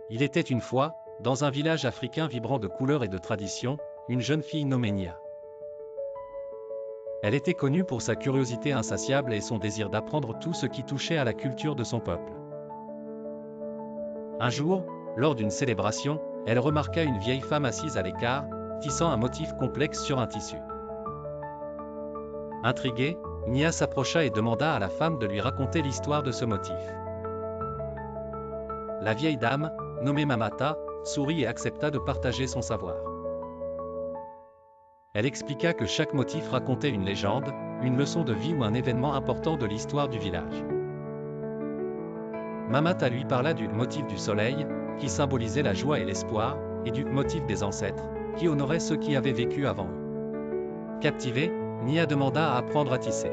Il était une fois, dans un village africain vibrant de couleurs et de traditions, une jeune fille nommée Nia. Elle était connue pour sa curiosité insatiable et son désir d'apprendre tout ce qui touchait à la culture de son peuple. Un jour, lors d'une célébration, elle remarqua une vieille femme assise à l'écart, tissant un motif complexe sur un tissu. Intriguée, Nia s'approcha et demanda à la femme de lui raconter l'histoire de ce motif. La vieille dame, nommée Mamata, sourit et accepta de partager son savoir. Elle expliqua que chaque motif racontait une légende, une leçon de vie ou un événement important de l'histoire du village. Mamata lui parla du motif du soleil, qui symbolisait la joie et l'espoir, et du motif des ancêtres, qui honorait ceux qui avaient vécu avant eux. Captivée, Nia demanda à apprendre à tisser.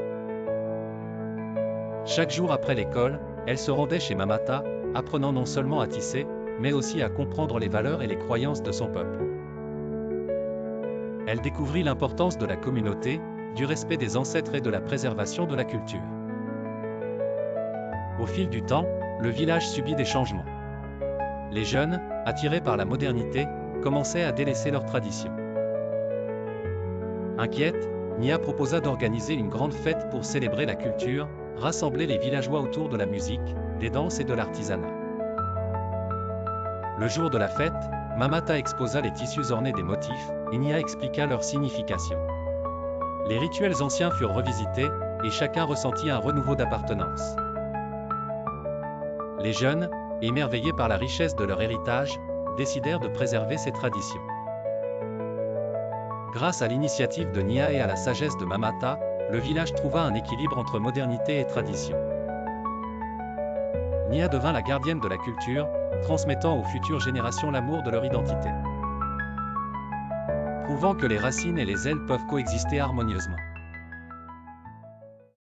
Chaque jour après l'école, elle se rendait chez Mamata, apprenant non seulement à tisser, mais aussi à comprendre les valeurs et les croyances de son peuple. Elle découvrit l'importance de la communauté, du respect des ancêtres et de la préservation de la culture. Au fil du temps, le village subit des changements. Les jeunes, attirés par la modernité, commençaient à délaisser leurs traditions. Inquiète, Nia proposa d'organiser une grande fête pour célébrer la culture, rassembler les villageois autour de la musique, des danses et de l'artisanat. Le jour de la fête, Mamata exposa les tissus ornés des motifs, et Nia expliqua leur signification. Les rituels anciens furent revisités, et chacun ressentit un renouveau d'appartenance. Les jeunes, émerveillés par la richesse de leur héritage, décidèrent de préserver ces traditions. Grâce à l'initiative de Nia et à la sagesse de Mamata, le village trouva un équilibre entre modernité et tradition. Nia devint la gardienne de la culture, transmettant aux futures générations l'amour de leur identité. Prouvant que les racines et les ailes peuvent coexister harmonieusement.